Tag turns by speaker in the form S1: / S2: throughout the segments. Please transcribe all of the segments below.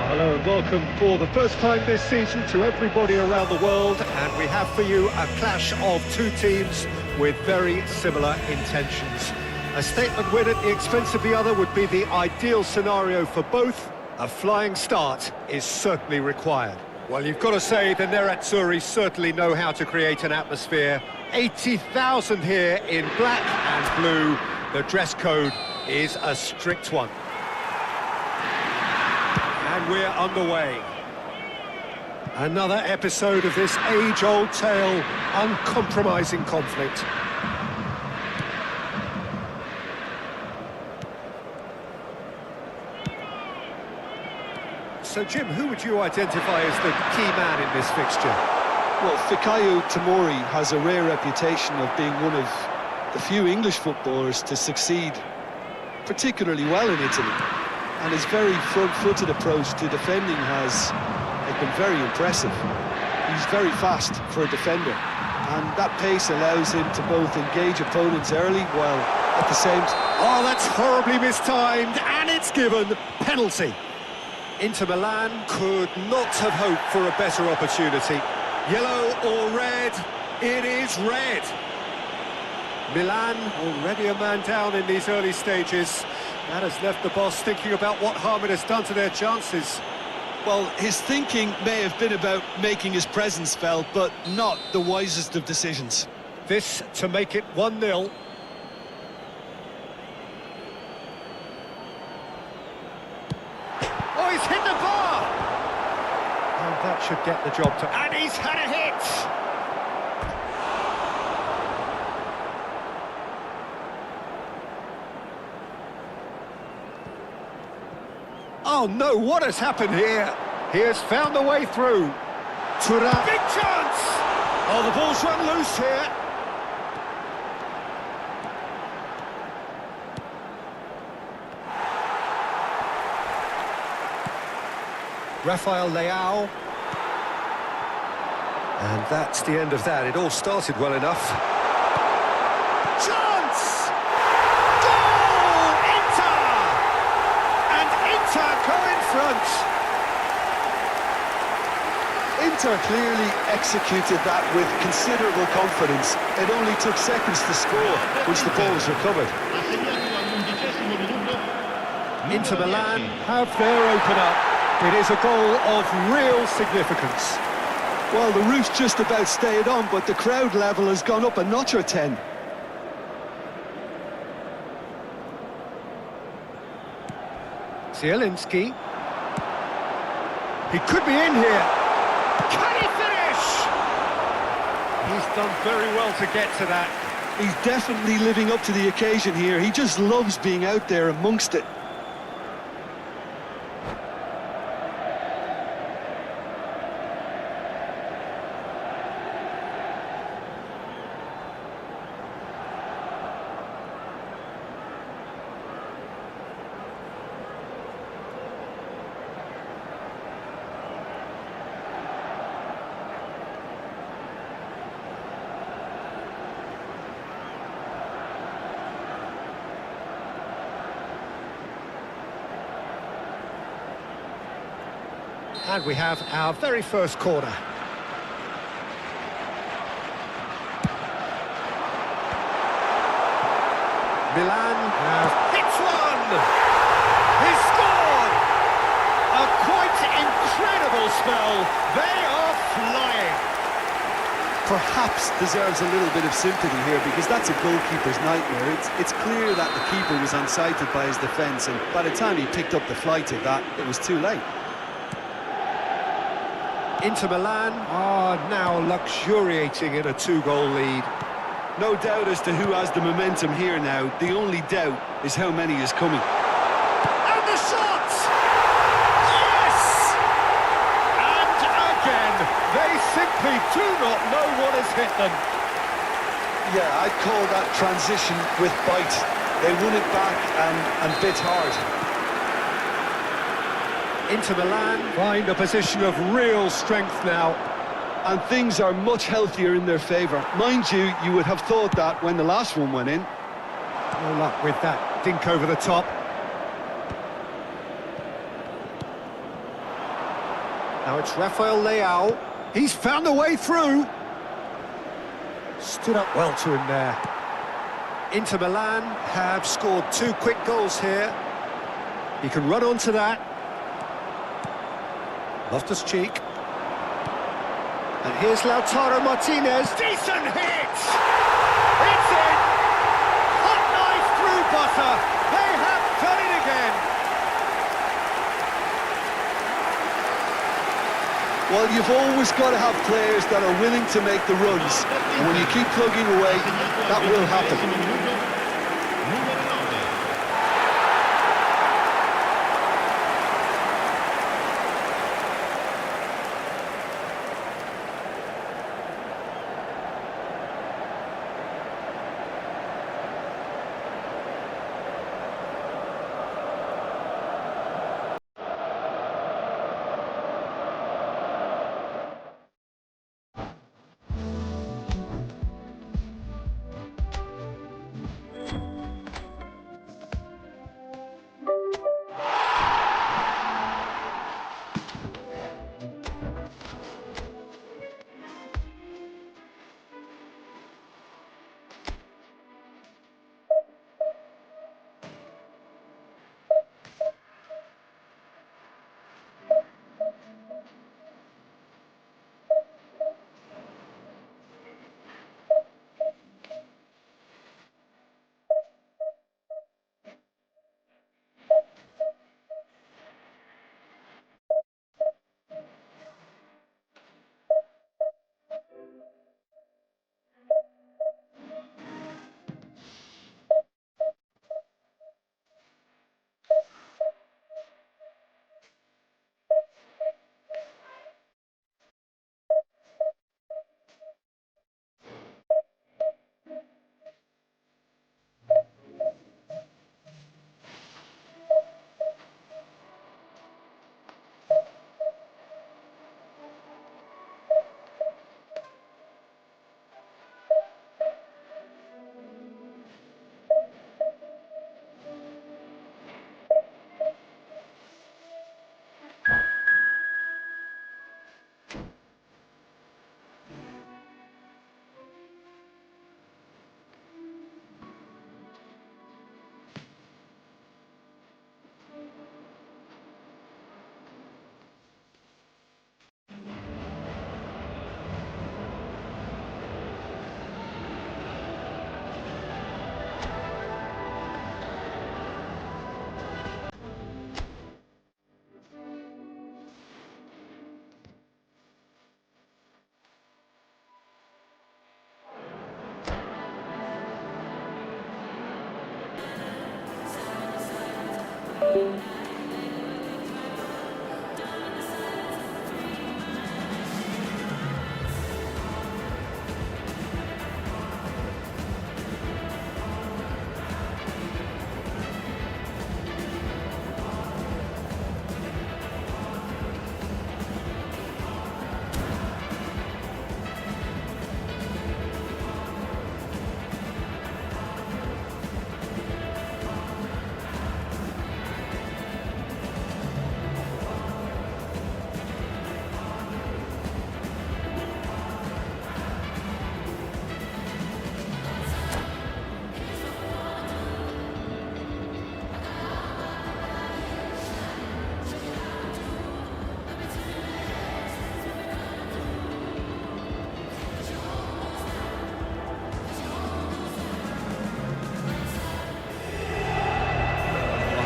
S1: Hello and welcome for the first time this season to everybody around the world, and we have for you a clash of two teams with very similar intentions. A statement win at the expense of the other would be the ideal scenario for both. A flying start is certainly required. Well, you've got to say the Nerazzurri certainly know how to create an atmosphere 80,000 here in black and blue. The dress code is a strict one. And we're underway. Another episode of this age-old tale, uncompromising conflict. So, Jim, who would you identify as the key man in this fixture?
S2: Well, Fikayo Tomori has a rare reputation of being one of the few English footballers to succeed particularly well in Italy. And his very front-footed approach to defending has been very impressive. He's very fast for a defender, and that pace allows him to both engage opponents early while at the same time...
S1: Oh, that's horribly mistimed, and it's given penalty. Inter Milan could not have hoped for a better opportunity. Yellow or red? It is red. Milan already a man down in these early stages. That has left the boss thinking about what harm it has done to their chances.
S2: Well, his thinking may have been about making his presence felt, but not the wisest of decisions.
S1: This to make it 1-0. Oh, he's hit the bar! And that should get the job done. And he's had a hit! Oh no, what has happened here? He has found a way through. Thuram. Big chance! Oh, the ball's run loose here. Rafael Leao. And that's the end of that. It all started well enough. Chance! Goal! Inter! And Inter go in front.
S2: Inter clearly executed that with considerable confidence. It only took seconds to score, once the ball was recovered.
S1: Inter Milan have their opener. It is a goal of real significance.
S2: Well, the roof's just about stayed on, but the crowd level has gone up a notch or 10.
S1: Zielinski. He could be in here. Can he finish? He's done very well to get to that.
S2: He's definitely living up to the occasion here. He just loves being out there amongst it.
S1: And we have our very first corner. Milan have hit one! He's scored! A quite incredible spell. They are flying.
S2: Perhaps deserves a little bit of sympathy here, because that's a goalkeeper's nightmare. It's clear that the keeper was unsighted by his defence, and by the time he picked up the flight of that, it was too late.
S1: Inter Milan are now luxuriating in a 2-goal lead.
S2: No doubt as to who has the momentum here now. The only doubt is how many is coming.
S1: And the shot! Yes! And again, they simply do not know what has hit them.
S2: Yeah, I'd call that transition with bite. They won it back and bit hard.
S1: Inter Milan find a position of real strength now.
S2: And things are much healthier in their favour. Mind you, you would have thought that when the last one went in.
S1: No luck with that dink over the top. Now it's Rafael Leao. He's found a way through. Stood up well to him there. Inter Milan have scored 2 quick goals here. He can run onto that. Loftus-Cheek. And here's Lautaro Martinez. Decent hit! It's in! Hot knife through butter. They have done it again.
S2: Well, you've always got to have players that are willing to make the runs. And when you keep plugging away, that will happen.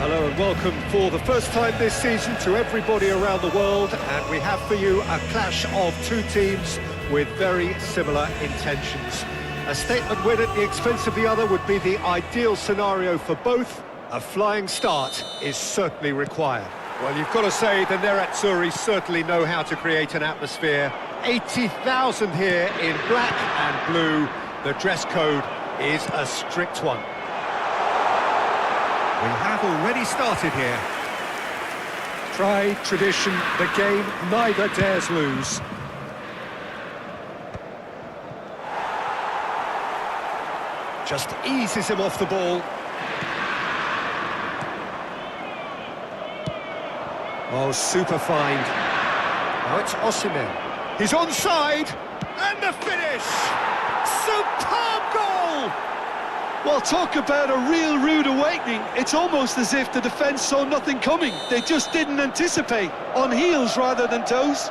S1: Hello and welcome for the first time this season to everybody around the world, and we have for you a clash of two teams with very similar intentions. A statement win at the expense of the other would be the ideal scenario for both. A flying start is certainly required. Well, you've got to say the Nerazzurri certainly know how to create an atmosphere. 80,000 here in black and blue. The dress code is a strict one. We have already started here. Pride, tradition, the game neither dares lose. Just eases him off the ball. Oh, super find. Now it's Osimhen. He's onside, and the finish! Superb goal!
S2: Well, talk about a real rude awakening. It's almost as if the defence saw nothing coming. They just didn't anticipate. On heels rather than toes.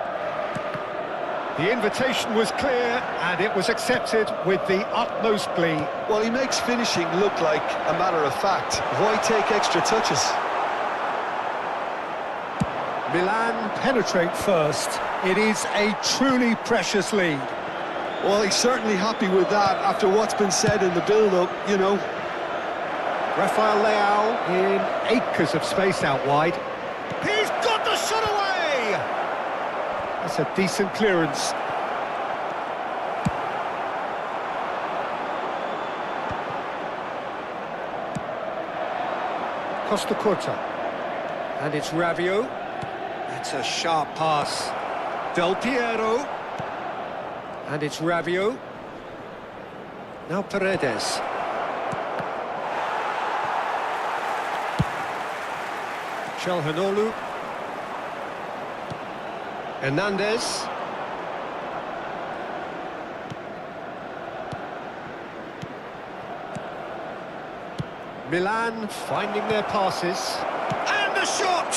S1: The invitation was clear, and it was accepted with the utmost glee.
S2: Well, he makes finishing look like a matter of fact. Why take extra touches?
S1: Milan penetrate first. It is a truly precious lead.
S2: Well, he's certainly happy with that after what's been said in the build-up, you know.
S1: Rafael Leao in acres of space out wide. He's got the shot away! That's a decent clearance. Costa Curta. And it's Rabiot. That's a sharp pass. Del Piero. And it's Rabiot. Now Paredes. Calhanoglu. Hernandez. Milan finding their passes. And the shot!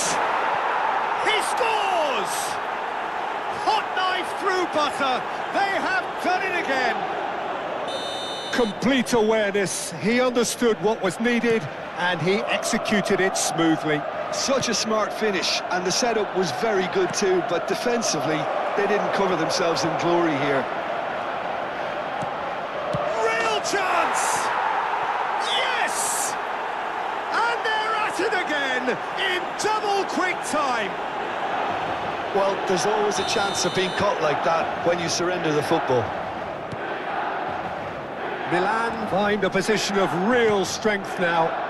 S1: He scores! Hot knife through butter. They have done it again. Complete awareness. He understood what was needed and he executed it smoothly.
S2: Such a smart finish, and the setup was very good too, but defensively, they didn't cover themselves in glory here.
S1: Real chance! Yes! And they're at it again in double quick time.
S2: Well, there's always a chance of being caught like that when you surrender the football.
S1: Milan find a position of real strength now.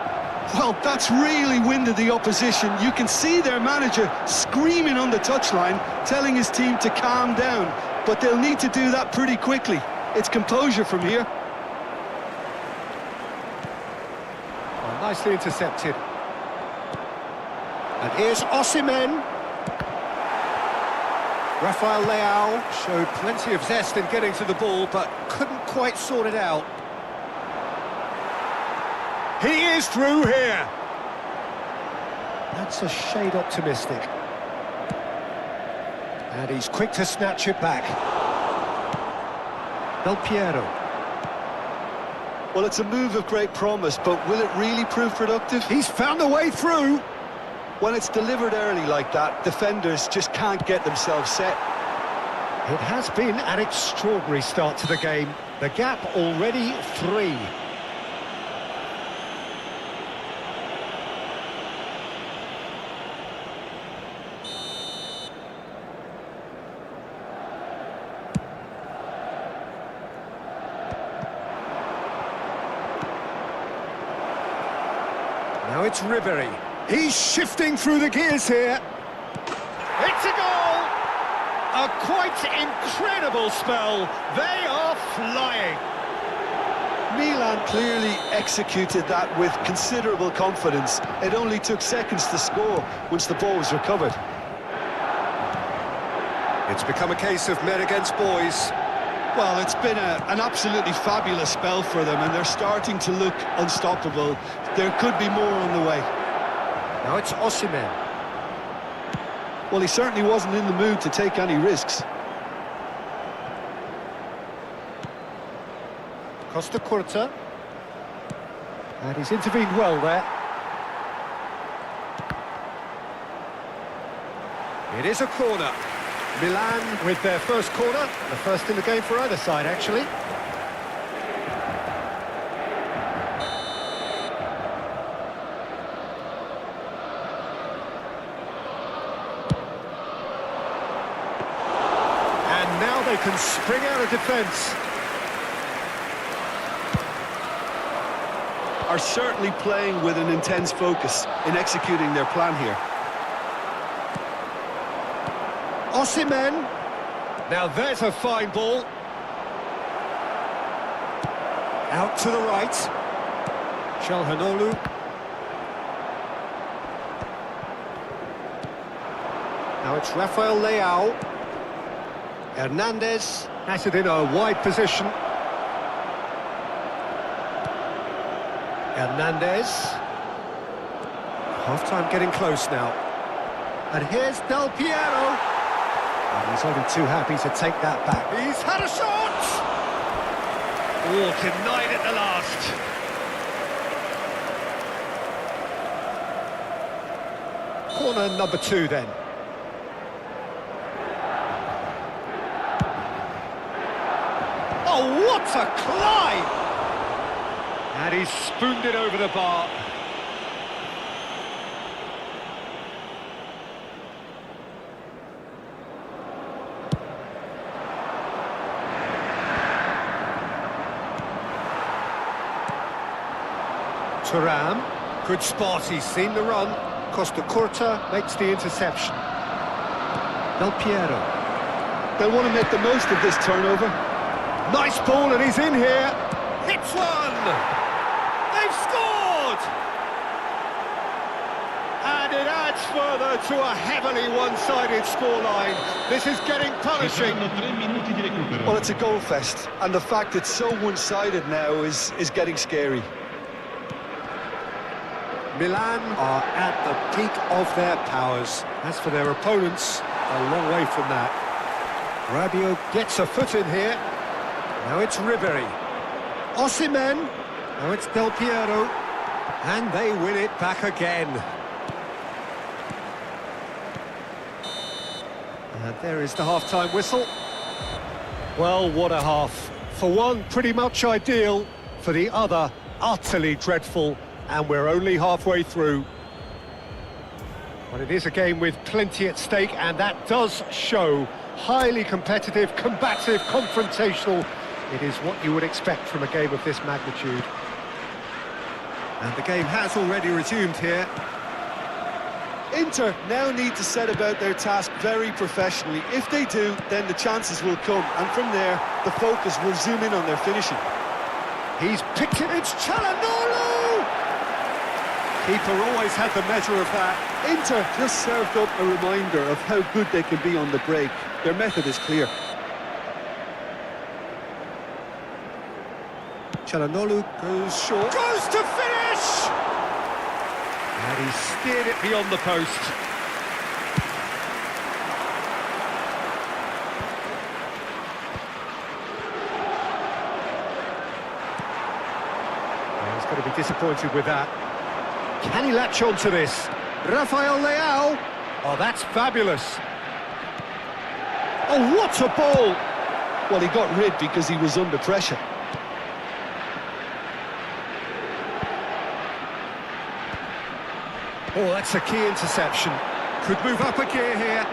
S2: Well, that's really winded the opposition. You can see their manager screaming on the touchline, telling his team to calm down. But they'll need to do that pretty quickly. It's composure from here.
S1: Oh, nicely intercepted. And here's Osimhen. Rafael Leao showed plenty of zest in getting to the ball, but couldn't quite sort it out. He is through here. That's a shade optimistic. And he's quick to snatch it back. Del Piero.
S2: Well, it's a move of great promise, but will it really prove productive?
S1: He's found a way through.
S2: When it's delivered early like that, defenders just can't get themselves set.
S1: It has been an extraordinary start to the game. The gap already 3. Now it's Ribery. He's shifting through the gears here. It's a goal! A quite incredible spell. They are flying.
S2: Milan clearly executed that with considerable confidence. It only took seconds to score once the ball was recovered.
S1: It's become a case of men against boys.
S2: Well, it's been an absolutely fabulous spell for them, and they're starting to look unstoppable. There could be more on the way.
S1: Now it's Osimhen.
S2: Well, he certainly wasn't in the mood to take any risks.
S1: Costa Curta. And he's intervened well there. It is a corner. Milan with their first corner. The first in the game for either side, actually. And now they can spring out of defence.
S2: Are certainly playing with an intense focus in executing their plan here.
S1: Osimhen. Now there's a fine ball. Out to the right. Calhanoglu. Now it's Rafael Leao. Hernandez has it in a wide position. Hernandez. Half-time getting close now. And here's Del Piero. And he's only too happy to take that back. He's had a shot! Oh, denied at the last. Corner number 2 then. Oh, what a climb! And he's spooned it over the bar. TheOun, good spot, he's seen the run. Costa Curta makes the interception. Del Piero.
S2: They'll want to make the most of this turnover.
S1: Nice ball, and he's in here. Hits one! They've scored! And it adds further to a heavily one-sided scoreline. This is getting punishing.
S2: Well, it's a goal fest, and the fact it's so one-sided now is getting scary.
S1: Milan are at the peak of their powers. As for their opponents, a long way from that. Rabiot gets a foot in here. Now it's Ribery. Osimhen. Now it's Del Piero. And they win it back again. And there is the half-time whistle. Well, what a half. For one, pretty much ideal. For the other, utterly dreadful. And we're only halfway through. But it is a game with plenty at stake, and that does show. Highly competitive, combative, confrontational. It is what you would expect from a game of this magnitude. And the game has already resumed here.
S2: Inter now need to set about their task very professionally. If they do, then the chances will come, and from there, the focus will zoom in on their finishing.
S1: He's picked it, it's Çalhanoğlu! Keeper always had the measure of that.
S2: Inter just served up a reminder of how good they can be on the break. Their method is clear.
S1: Çalhanoğlu goes short. Goes to finish! And he steered it beyond the post. Well, he's going to be disappointed with that. Can he latch on to this? Rafael Leao. Oh, that's fabulous. Oh, what a ball!
S2: Well, he got rid because he was under pressure.
S1: Oh, that's a key interception. Could move up a gear here.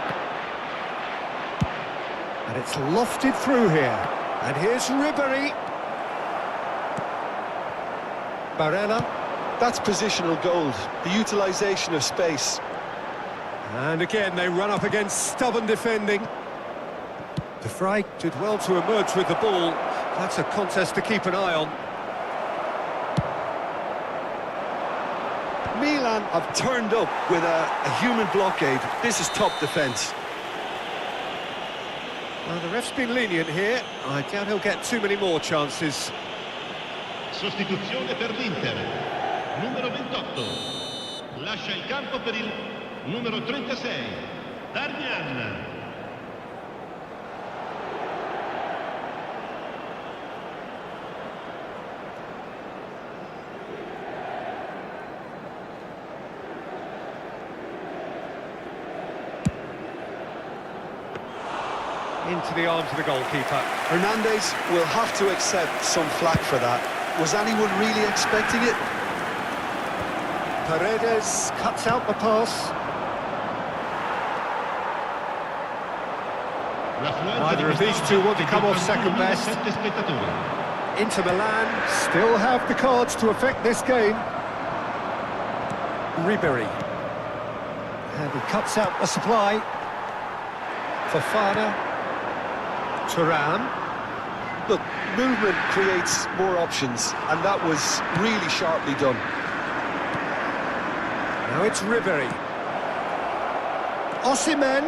S1: And it's lofted through here. And here's Ribery. Barella.
S2: That's positional gold, the utilisation of space.
S1: And again, they run up against stubborn defending. De Vrij did well to emerge with the ball. That's a contest to keep an eye on.
S2: Milan have turned up with a human blockade. This is top defence.
S1: Well, the ref's been lenient here. I doubt he'll get too many more chances.
S3: Sostituzione per l'Inter. Numero 28. Lascia il campo per il numero 36. TheOun.
S1: Into the arms of the goalkeeper.
S2: Hernandez will have to accept some flack for that. Was anyone really expecting it?
S1: Paredes cuts out the pass. Neither of these two want to come off second best. Inter Milan still have the cards to affect this game. Ribery. And he cuts out the supply. Fofana. TheOun.
S2: Look, movement creates more options, and that was really sharply done.
S1: Now it's Ribery. Osimhen.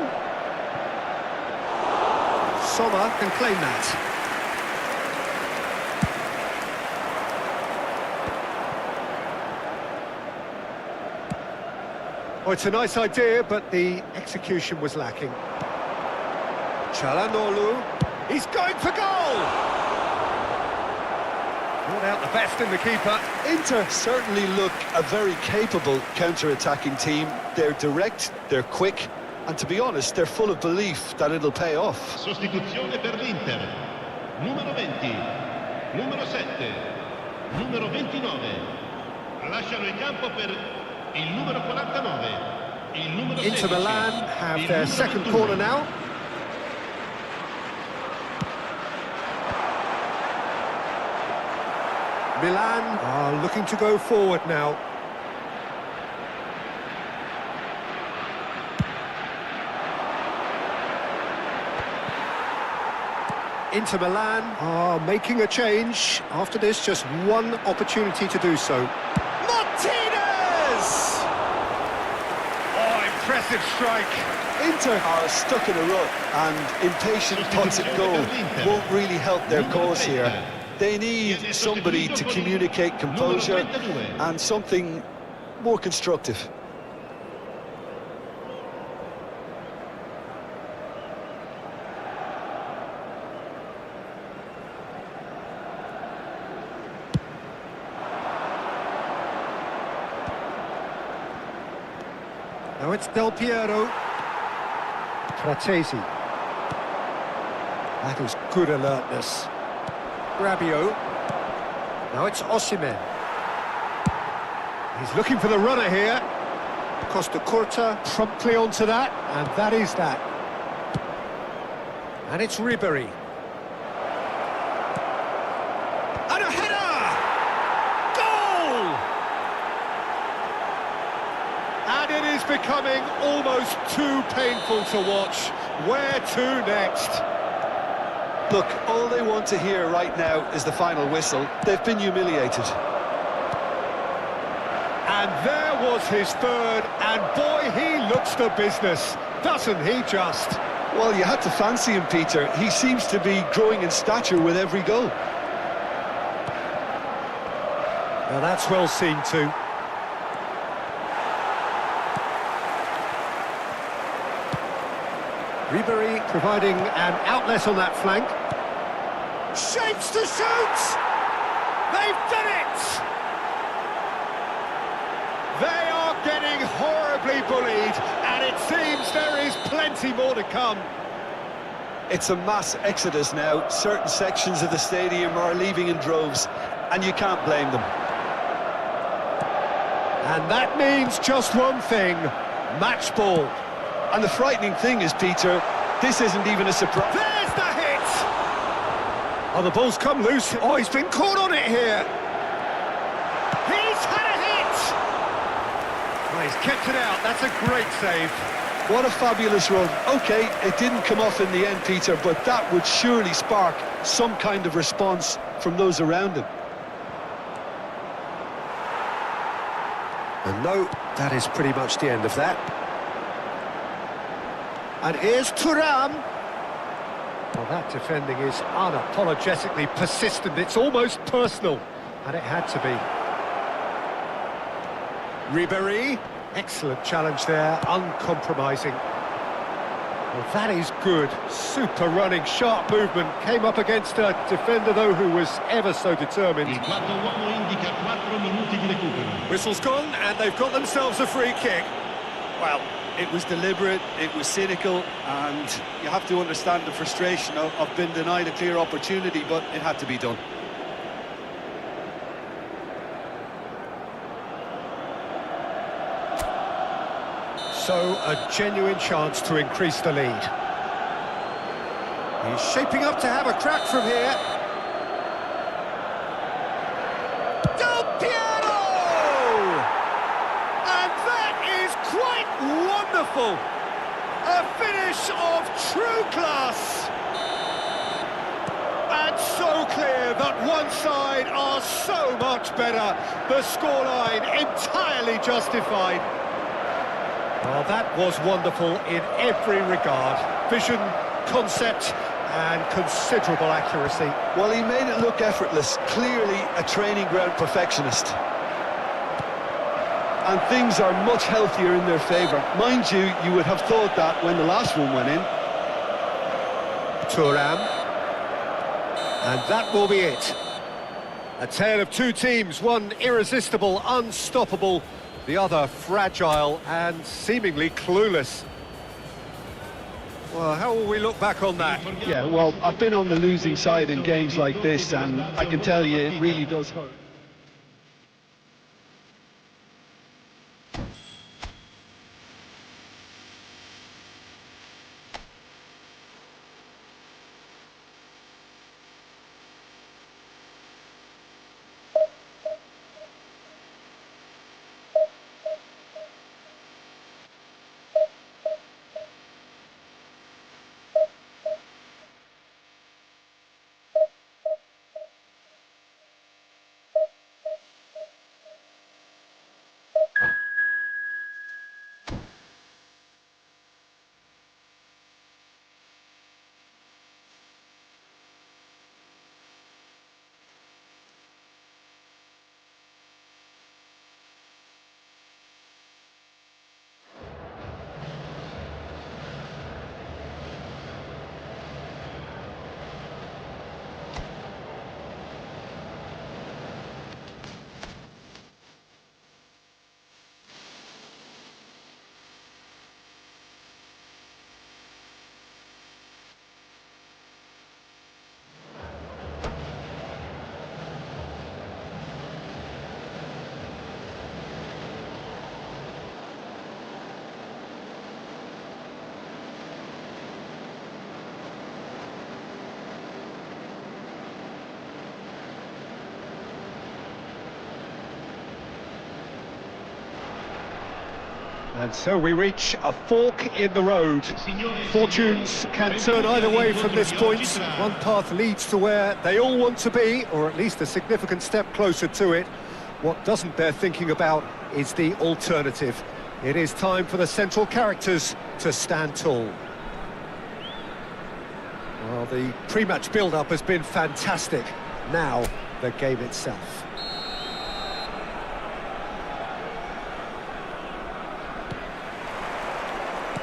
S1: Sommer can claim that. Oh, it's a nice idea, but the execution was lacking. Çalhanoğlu. He's going for goal! Brought out the best in the keeper.
S2: Inter certainly look a very capable counter-attacking team. They're direct, they're quick, and to be honest, they're full of belief that it'll pay off.
S3: Sostituzione per l'Inter. Numero 20, numero 7, numero 29. Lasciano il campo per il numero 49, il numero 16.
S1: Inter Milan have their second corner now. Milan are looking to go forward now. Inter Milan are making a change. After this, just one opportunity to do so. Martinez! Oh, impressive strike.
S2: Inter are stuck in a rut, and impatient punts at goal won't really help their cause here. They need somebody to communicate composure and something more constructive.
S1: Now it's Del Piero. Fratesi. That is good alertness. Rabiot. Now it's Osimhen. He's looking for the runner here. Costa Curta promptly onto that, and that is that. And it's Ribery. And a header! Goal! And it is becoming almost too painful to watch. Where to next?
S2: Look, all they want to hear right now is the final whistle. They've been humiliated.
S1: And there was his third, and boy, he looks the business, doesn't he just?
S2: Well, you had to fancy him, Peter. He seems to be growing in stature with every goal.
S1: Now that's well seen too. Ribery providing an outlet on that flank. Shapes to shoot! They've done it! They are getting horribly bullied, and it seems there is plenty more to come.
S2: It's a mass exodus now. Certain sections of the stadium are leaving in droves, and you can't blame them.
S1: And that means just one thing, match ball.
S2: And the frightening thing is, Peter, this isn't even a surprise.
S1: There's the hit! Oh, the ball's come loose. Oh, he's been caught on it here. He's had a hit! Well, he's kept it out. That's a great save.
S2: What a fabulous run. OK, it didn't come off in the end, Peter, but that would surely spark some kind of response from those around him.
S1: And no, that is pretty much the end of that. And here's Thuram. Well, that defending is unapologetically persistent. It's almost personal, and it had to be. Ribery, excellent challenge there, uncompromising. Well, that is good. Super running, sharp movement. Came up against a defender, though, who was ever so determined.
S3: Il quarto uomo indica 4 minuti di recupero.
S1: Whistle's gone, and they've got themselves a free kick.
S2: Well, it was deliberate, it was cynical, and you have to understand the frustration of being denied a clear opportunity, but it had to be done.
S1: So, a genuine chance to increase the lead. He's shaping up to have a crack from here. Del Piero! And that is quite wonderful! A finish of true class! And so clear that one side are so much better. The scoreline entirely justified. Well, that was wonderful in every regard. Vision, concept, and considerable accuracy.
S2: Well, he made it look effortless, clearly a training ground perfectionist. And things are much healthier in their favour. Mind you, you would have thought that when the last one went in.
S1: TheOun. And that will be it. A tale of two teams, one irresistible, unstoppable, the other fragile and seemingly clueless. Well, how will we look back on that?
S2: Yeah, well, I've been on the losing side in games like this, and I can tell you it really does hurt.
S1: And so we reach a fork in the road. Fortunes can turn either way from this point. One path leads to where they all want to be, or at least a significant step closer to it. What doesn't bear thinking about is the alternative. It is time for the central characters to stand tall. Well, the pre-match build-up has been fantastic. Now, the game itself.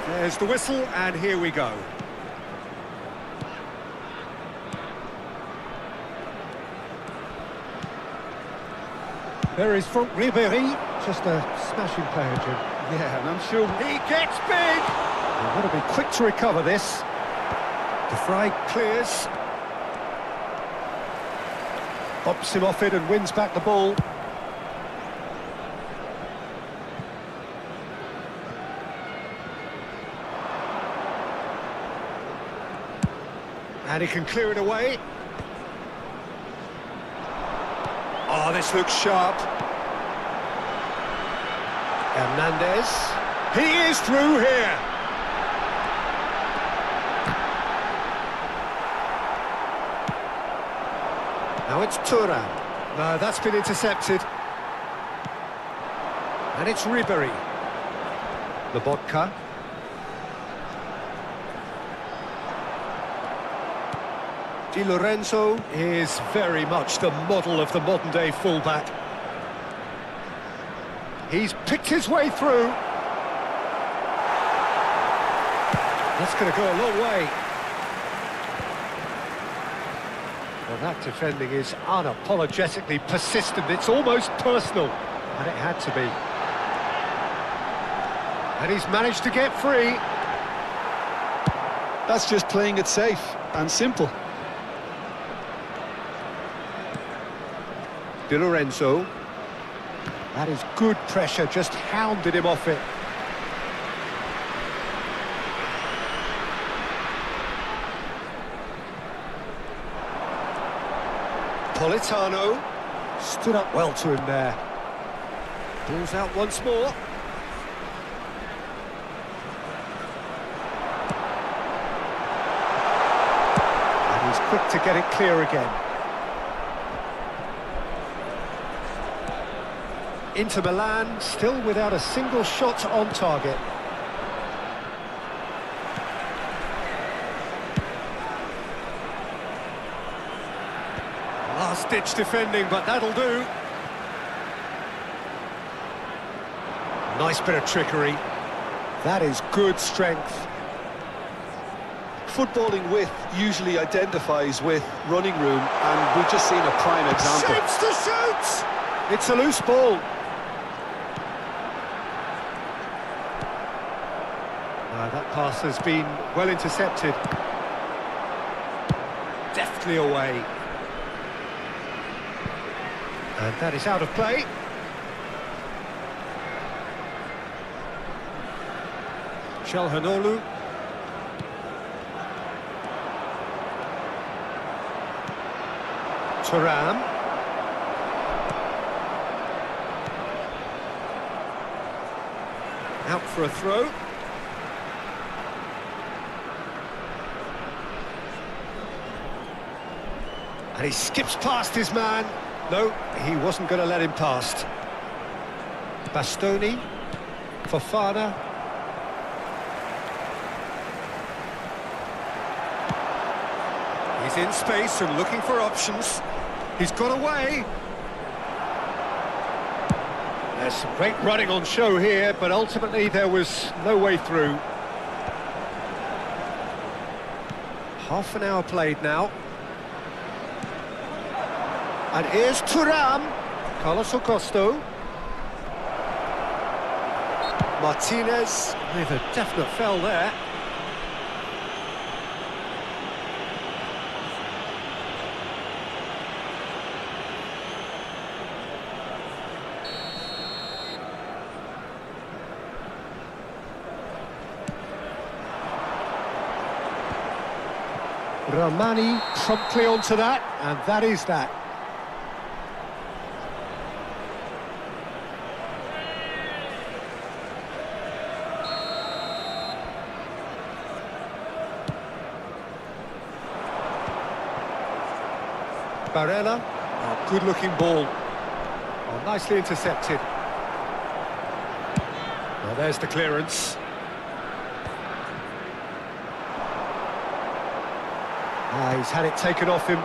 S1: There's the whistle, and here we go. There is Franck Ribéry, just a smashing player, Jim.
S2: Yeah, and I'm sure
S1: He gets big! They've got to be quick to recover this. De Vrij clears. Bops him off it and wins back the ball. And he can clear it away. Oh, this looks sharp. Hernandez. He is through here. Now it's TheOun. No, that's been intercepted. And it's Ribéry. Lobotka. Di Lorenzo is very much the model of the modern-day fullback. He's picked his way through. That's going to go a long way. Well, that defending is unapologetically persistent. It's almost personal, and it had to be. And he's managed to get free.
S2: that's just playing it safe and simple.
S1: Di Lorenzo. That is good pressure, just hounded him off it. Politano stood up well to him there. Ball's out once more. And he's quick to get it clear again. Inter Milan still without a single shot on target. Last-ditch defending, but that'll do. Nice bit of trickery. That is good strength.
S2: footballing width usually identifies with running room, and we've just seen a prime example.
S1: Shapes to shoot! It's a loose ball. That pass has been well intercepted. Deftly away. And that is out of play. Çalhanoğlu. Thuram. Out for a throw. And he skips past his man. No, he wasn't going to let him past. Bastoni. Fofana. He's in space and looking for options. He's got away. There's some great running on show here, but ultimately there was no way through. Half an hour played now. And here's Thuram. Carlos Augusto. Martinez with a definite foul there. Ramani promptly onto that, and that is that. Barella, oh, good-looking ball. Oh, nicely intercepted. Well, there's the clearance. He's had it taken off him.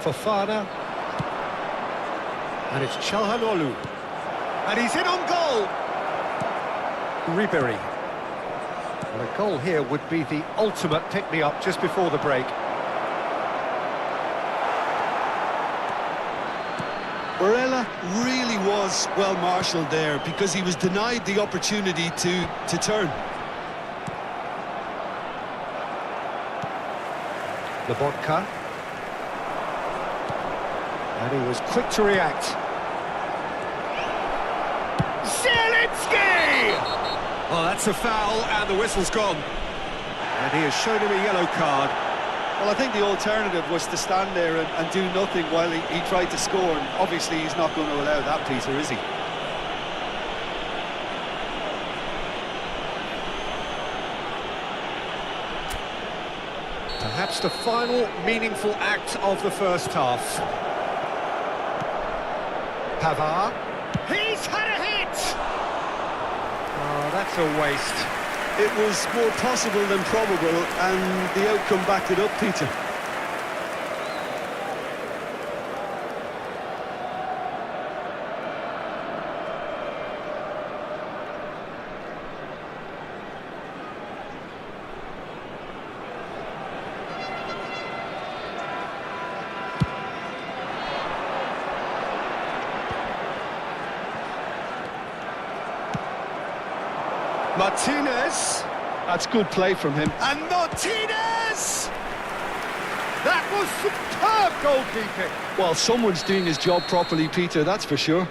S1: Fofana. And it's Çalhanoğlu. And he's in on goal! Ribery. Well, a goal here would be the ultimate pick-me-up just before the break.
S2: Barella really was well marshalled there because he was denied the opportunity to turn.
S1: Lobotka. And he was quick to react. Zielinski! Well, that's a foul, and the whistle's gone. And he has shown him a yellow card.
S2: Well, I think the alternative was to stand there and do nothing while he tried to score, and obviously he's not going to allow that, Peter, is he?
S1: Perhaps the final meaningful act of the first half. Pavard. He's had a hit! Oh, that's a waste.
S2: It was more possible than probable, and the outcome backed it up, Peter.
S1: Martinez.
S2: That's good play from him.
S1: And Martinez! That was superb goalkeeping.
S2: Well, someone's doing his job properly, Peter, that's for sure.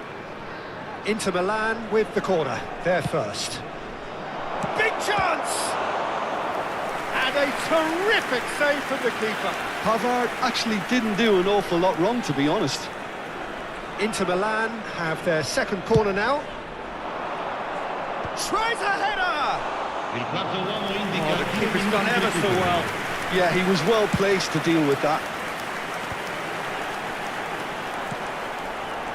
S1: Inter Milan with the corner. They're first. Big chance! And a terrific save from the keeper.
S2: Pavard actually didn't do an awful lot wrong, to be honest.
S1: Inter Milan have their second corner now. Tries a header!
S3: Il quarto uomo indica
S1: The keeper's done ever so well.
S2: Yeah, he was well placed to deal with that.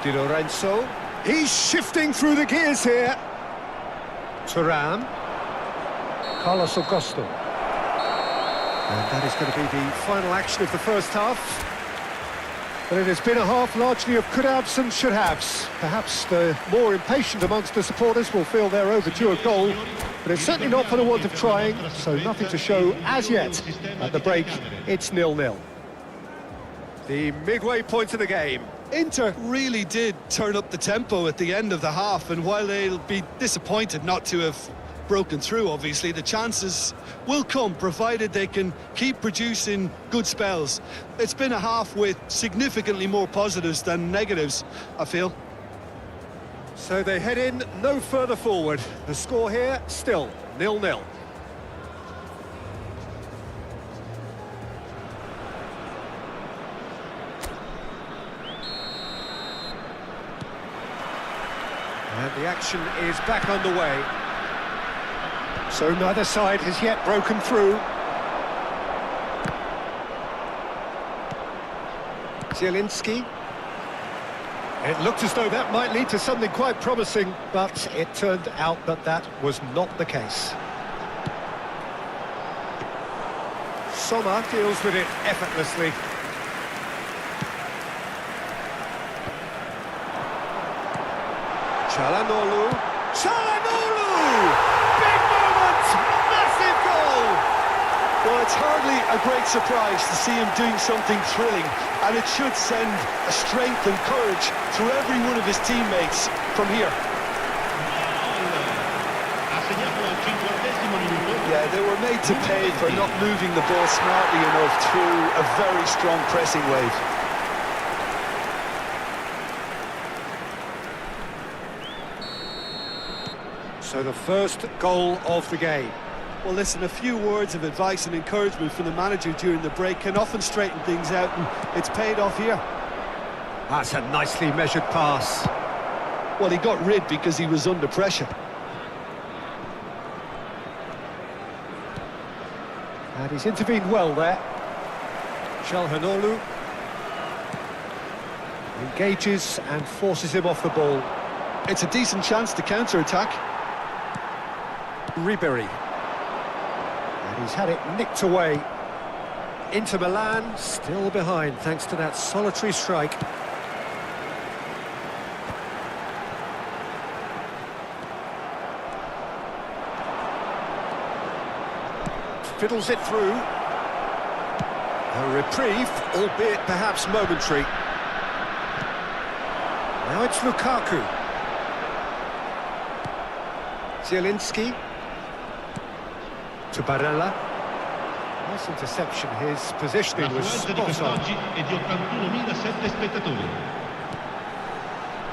S1: Di Lorenzo. He's shifting through the gears here. Thuram. Carlos Augusto. And that is going to be the final action of the first half. But it has been a half largely of could-haves and should-haves. Perhaps the more impatient amongst the supporters will feel their overdue a goal. But it's certainly not for the want of trying, so nothing to show as yet. At the break, it's 0-0. The midway point of the game.
S2: Inter really did turn up the tempo at the end of the half, and while they'll be disappointed not to have broken through, obviously, the chances will come, provided they can keep producing good spells. It's been a half with significantly more positives than negatives, I feel.
S1: So they head in no further forward. The score here, still 0-0. And the action is back underway. So neither side has yet broken through. Zielinski. It looked as though that might lead to something quite promising, but it turned out that that was not the case. Sommer deals with it effortlessly. Çalhanoğlu. Big moment! Massive goal!
S2: Well, it's hardly a great surprise to see him doing something thrilling, and it should send a strength and courage through every one of his teammates from here. Yeah, they were made to pay for not moving the ball smartly enough through a very strong pressing wave.
S1: So the first goal of the game.
S2: Well, listen, a few words of advice and encouragement from the manager during the break can often straighten things out, and it's paid off here.
S1: That's a nicely measured pass.
S2: Well, he got rid because he was under pressure.
S1: And he's intervened well there. Çalhanoğlu engages and forces him off the ball.
S2: It's a decent chance to counter-attack.
S1: Ribery. And he's had it nicked away. Inter Milan still behind thanks to that solitary strike. Fiddles it through. A reprieve, albeit perhaps momentary. Now it's Lukaku. Zielinski. To Barella. Nice interception, his positioning was spot on.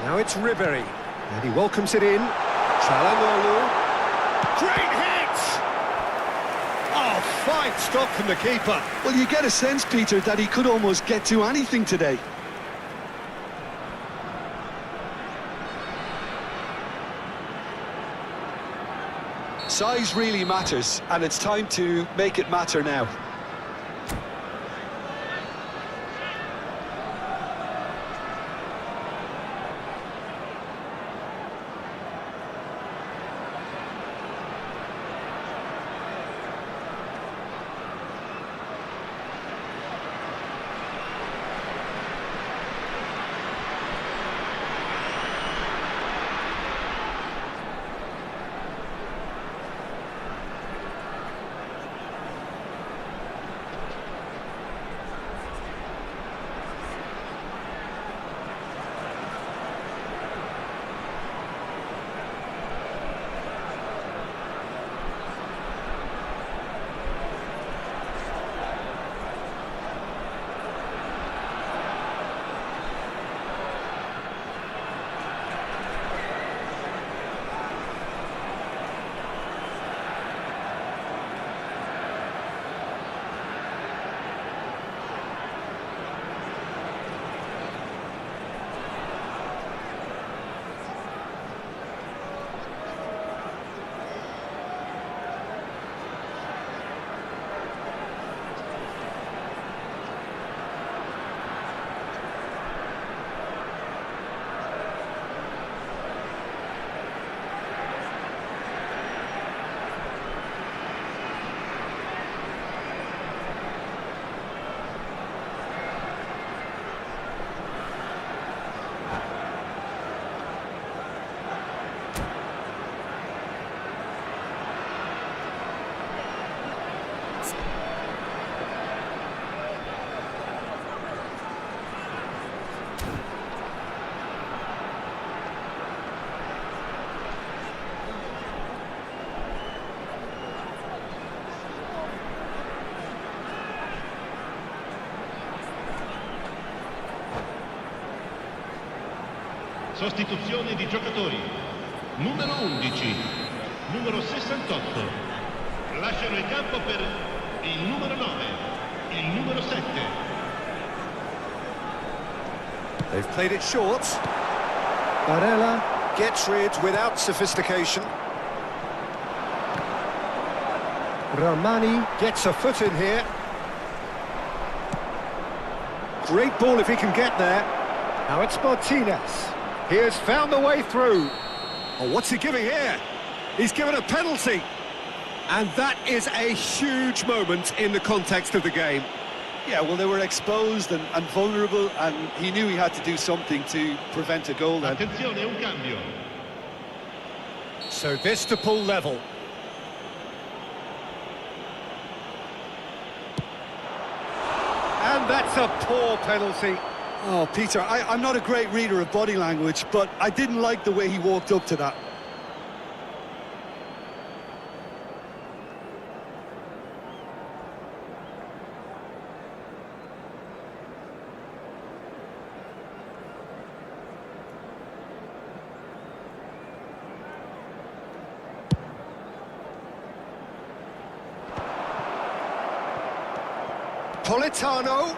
S1: Now it's Ribery, and he welcomes it in. Çalhanoğlu. Great hit! Oh, fine stop from the keeper.
S2: Well, you get a sense, Peter, that he could almost get to anything today. Size really matters, and it's time to make it matter now.
S3: Sostituzione di giocatori. Numero 11, numero 68. Lasciano il campo per il numero 9, il numero 7.
S1: They've played it short. Barella gets rid without sophistication. Ramani gets a foot in here. Great ball if he can get there. Now it's Martinez. He has found the way through. Oh, what's he giving here? He's given a penalty. And that is a huge moment in the context of the game.
S2: Yeah, well, they were exposed and vulnerable, and he knew he had to do something to prevent a goal then.
S3: Attenzione, un cambio.
S1: So this to pull level. And that's a poor penalty.
S2: Oh, Peter, I'm not a great reader of body language, but I didn't like the way he walked up to that.
S1: Politano.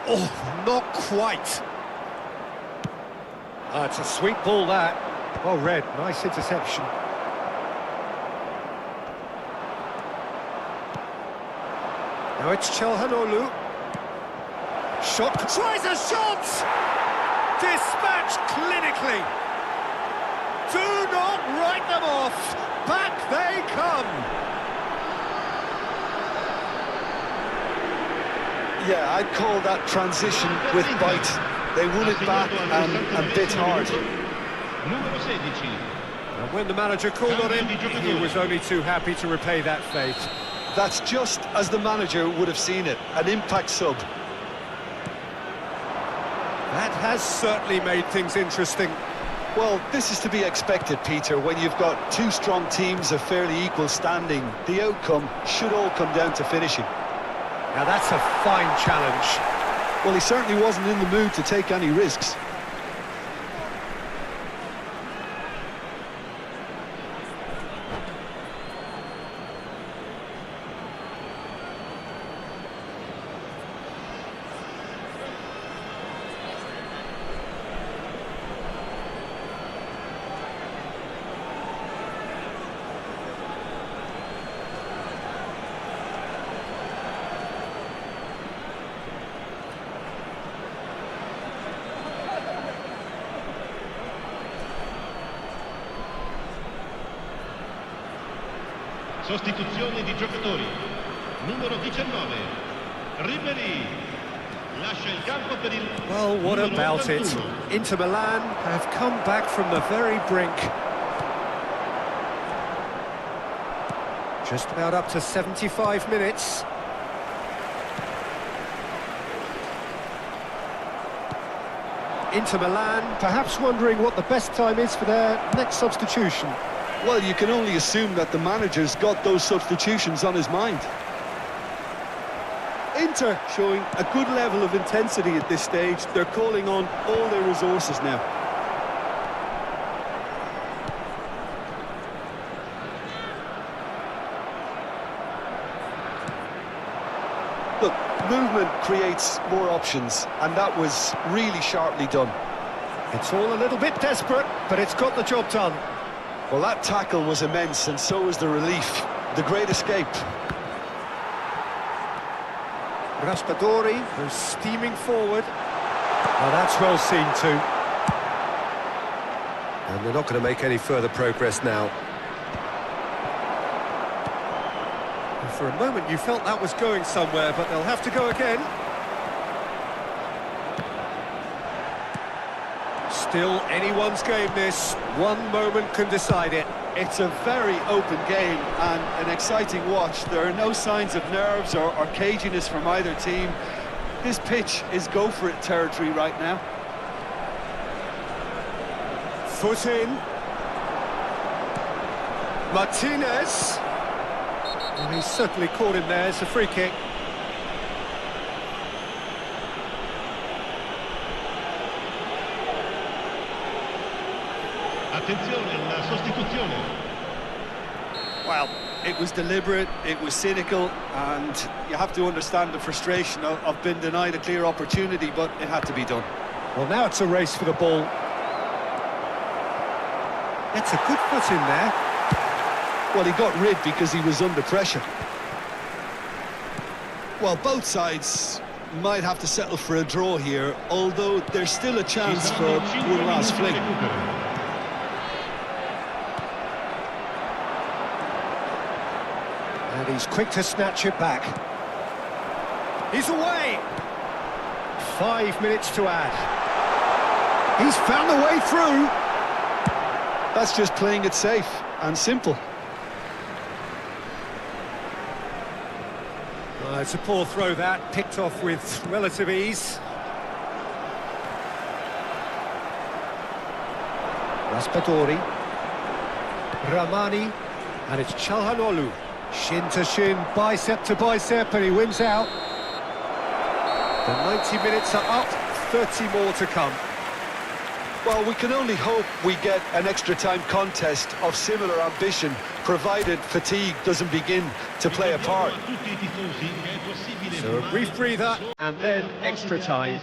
S1: Oh, not quite. It's a sweet ball, that. Well read, nice interception. Now it's Çalhanoğlu. Shot, tries a shot! Dispatched clinically. Do not write them off. Back they come.
S2: Yeah, I'd call that transition with bite. They won it back and bit hard.
S3: Numero 16.
S1: And when the manager called on him, he was only too happy to repay that fate.
S2: That's just as the manager would have seen it, an impact sub.
S1: That has certainly made things interesting.
S2: Well, this is to be expected, Peter, when you've got two strong teams of fairly equal standing. The outcome should all come down to finishing.
S1: Now that's a fine challenge.
S2: Well, he certainly wasn't in the mood to take any risks.
S3: Sostituzione di giocatori. Numero 19, Ribery. Lascia il campo per il
S1: Well, what
S3: numero
S1: about it?
S3: 81.
S1: Inter Milan have come back from the very brink. Just about up to 75 minutes. Inter Milan perhaps wondering what the best time is for their next substitution.
S2: Well, you can only assume that the manager's got those substitutions on his mind. Inter showing a good level of intensity at this stage. They're calling on all their resources now. Look, movement creates more options, and that was really sharply done.
S1: It's all a little bit desperate, but it's got the job done.
S2: Well, that tackle was immense, and so was the relief. The great escape.
S1: Raspadori, who's steaming forward. Well, that's well seen too. And they're not going to make any further progress now. And for a moment you felt that was going somewhere, but they'll have to go again. Still anyone's game, this. One moment can decide it.
S2: It's a very open game and an exciting watch. There are no signs of nerves or caginess from either team. This pitch is go-for-it territory right now.
S1: Foot in. Martinez. And he's certainly caught him there. It's a free kick.
S3: Attenzione, la sostituzione.
S2: Well, it was deliberate, it was cynical, and you have to understand the frustration of being denied a clear opportunity, but it had to be done.
S1: Well, now it's a race for the ball. It's a good foot in there.
S2: Well, he got rid because he was under pressure. Well, both sides might have to settle for a draw here, although there's still a chance for one last fling.
S1: And he's quick to snatch it back. He's away! 5 minutes to add. He's found the way through.
S2: That's just playing it safe and simple.
S1: It's a poor throw that, picked off with relative ease. Raspadori. Ramani. And it's Çalhanoğlu. Shin to shin, bicep to bicep, and he wins out. The 90 minutes are up, 30 more to come.
S2: Well, we can only hope we get an extra-time contest of similar ambition, provided fatigue doesn't begin to play a part.
S1: So a brief breather, and then extra time.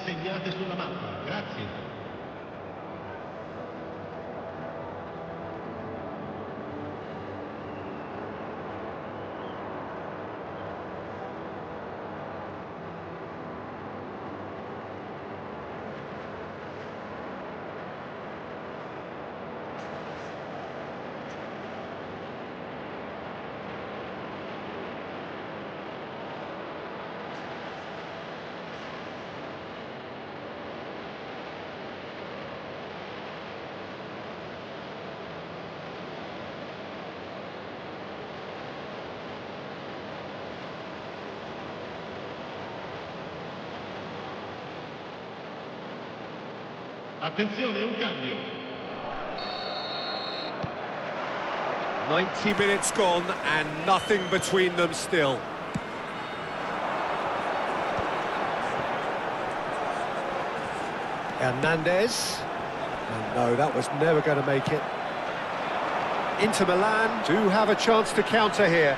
S3: Attenzione, un cambio.
S1: 90 minutes gone and nothing between them still. Hernandez. And no, that was never going to make it. Inter Milan do have a chance to counter here.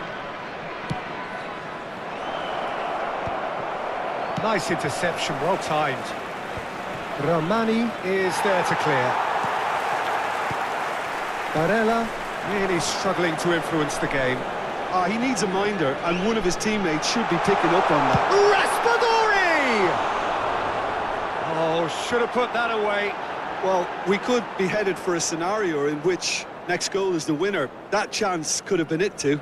S1: Nice interception, well timed. Ramani is there to clear. Barella really struggling to influence the game.
S2: He needs a minder, and one of his teammates should be picking up on that.
S1: Raspadori! Oh, should have put that away.
S2: Well, we could be headed for a scenario in which next goal is the winner. That chance could have been it too.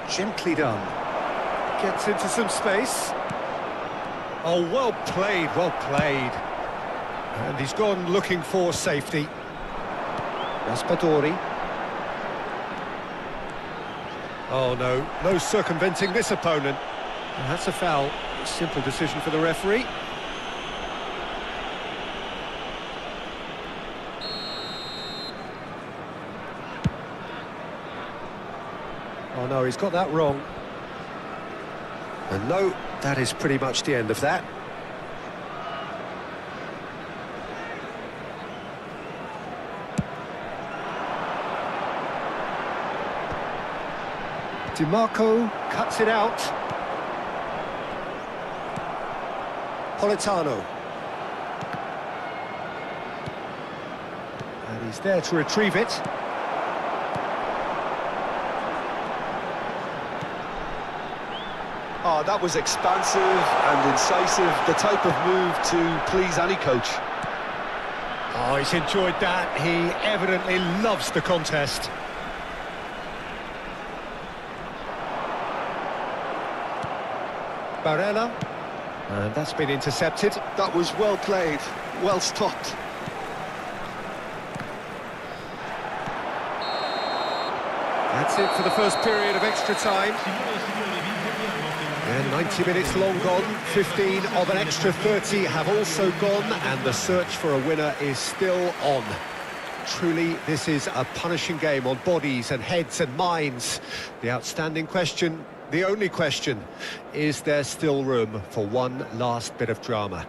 S1: Gently done. Gets into some space. Oh, well played, well played. And he's gone looking for safety. Raspadori. Oh, no. No circumventing this opponent. And that's a foul. A simple decision for the referee. Oh no, he's got that wrong. And no, that is pretty much the end of that. DiMarco cuts it out. Politano. And he's there to retrieve it.
S2: Oh, that was expansive and incisive, the type of move to please any coach.
S1: Oh, he's enjoyed that. He evidently loves the contest. Barella. And that's been intercepted.
S2: That was well played, well stopped.
S1: That's it for the first period of extra time. And 90 minutes long gone, 15 of an extra 30 have also gone, and the search for a winner is still on. truly, this is a punishing game on bodies and heads and minds. The outstanding question, the only question, is there still room for one last bit of drama?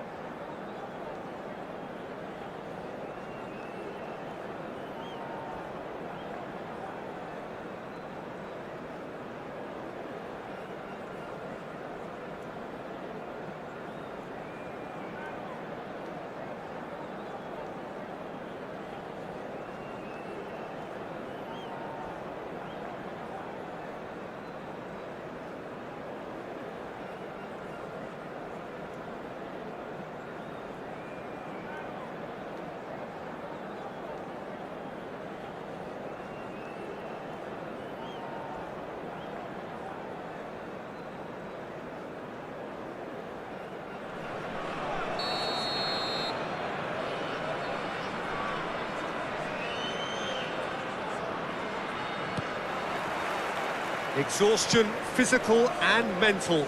S1: Exhaustion, physical and mental.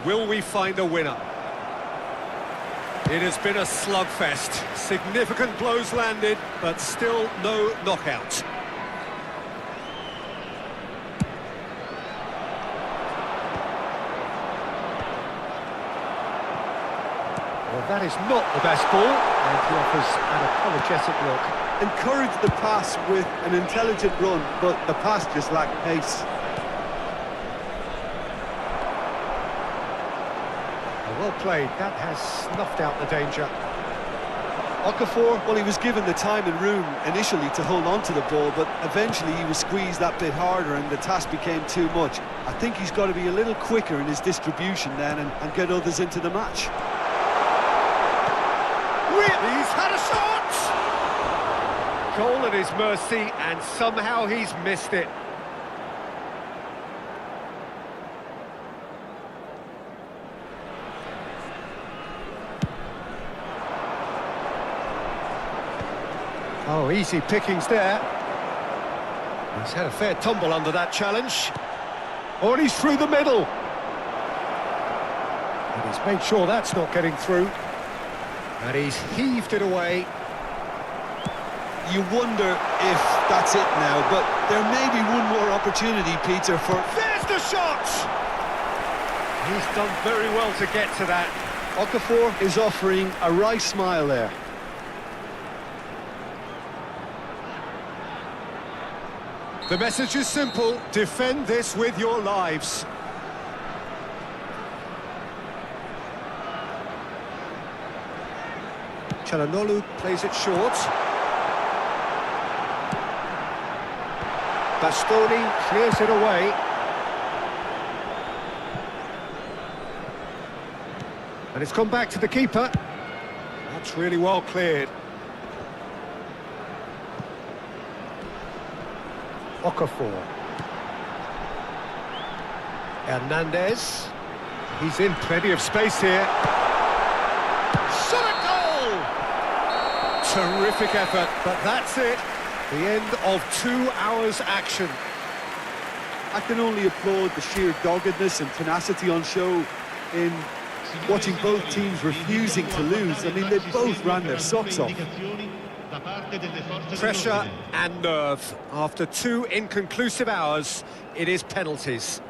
S1: Will we find a winner? It has been a slugfest. Significant blows landed, but still no knockout. Well, that is not the best ball, and he offers an apologetic look.
S2: Encouraged the pass with an intelligent run, but the pass just lacked pace.
S1: Well played, that has snuffed out the danger.
S2: Okafor, well, he was given the time and room initially to hold on to the ball, but eventually he was squeezed that bit harder and the task became too much. I think he's got to be a little quicker in his distribution then and get others into the match.
S1: He's had a shot! Goal at his mercy, and somehow he's missed it. Oh, easy pickings there. He's had a fair tumble under that challenge. Oh, and he's through the middle. And he's made sure that's not getting through. And he's heaved it away.
S2: You wonder if that's it now, but there may be one more opportunity, Peter, for...
S1: There's the shot! He's done very well to get to that.
S2: Okafor is offering a wry smile there.
S1: The message is simple: defend this with your lives. Çalhanoğlu plays it short. Bastoni clears it away. And it's come back to the keeper. That's really well cleared. Okafor. Hernandez. He's in plenty of space here. Shot a goal! Terrific effort, but that's it. The end of 2 hours action.
S2: I can only applaud the sheer doggedness and tenacity on show in watching both teams refusing to lose. I mean, they both ran their socks off.
S1: Pressure and nerve. After 2 inconclusive hours, it is penalties.